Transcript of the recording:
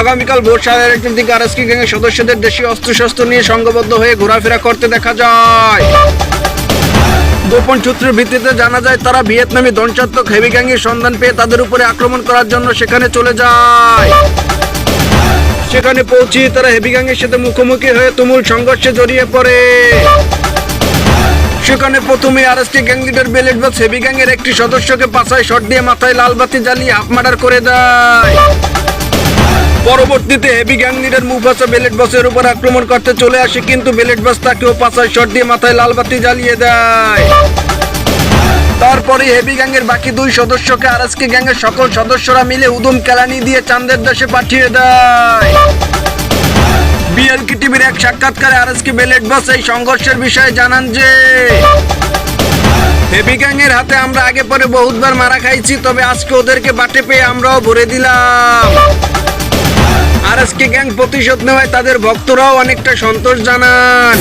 আগামীকাল ভোর 1:30টার দিকে আরএসকে গ্যাংয়ের সদস্যদের দেশীয় অস্ত্রশস্ত্র নিয়ে সংঘবদ্ধ হয়ে ঘোরাফেরা করতে দেখা যায়। গোপন সূত্রের ভিত্তিতে জানা যায় তারা ভিয়েতনামি ধ্বংসাত্মক হেভি গ্যাংয়ের সন্ধান পেয়ে তাদের উপরে আক্রমণ করার জন্য সেখানে চলে যায়। সেখানে পৌঁছে তারা হেভি গ্যাংয়ের সাথে মুখোমুখি হয়ে তুমুল সংঘর্ষে জড়িয়ে পড়ে। সেখানে প্রথমে আরএসকে গ্যাং লিডার বেলেট বস হেভি গ্যাংয়ের একটি সদস্যকে পাছায় শট দিয়ে মাথায় লাল বাতি জ্বালিয়ে হাফ মার্ডার করে দেয়। পরবর্তীতে হেভি গ্যাং লিডার মুফাসা বেলেট বসের উপর আক্রমণ করতে চলে আসে, কিন্তু বেলেট বস তাকেও পাছায় শট দিয়ে মাথায় লাল বাতি জ্বালিয়ে দেয়। তারপরে হেভি গ্যাংয়ের বাকি দুই সদস্যকে আরএসকে গ্যাংয়ের সকল সদস্যরা মিলে উদুম কেলানি দিয়ে চাঁদের দেশে পাঠিয়ে দেয়। বিএলকে টিভির এক সাক্ষাৎকারে আরএসকে বেলেট বস এই সংঘর্ষের বিষয়ে জানান যে হেভি গ্যাংয়ের হাতে আমরা আগে পরে বহুতবার মারা খাইছি, তবে আজকে ওদেরকে বাটে পেয়ে আমরাও ভরে দিলাম। আরএসকে গ্যাং প্রতিশোধ নেওয়ায় তাদের ভক্তরাও অনেকটা সন্তোষ জানান।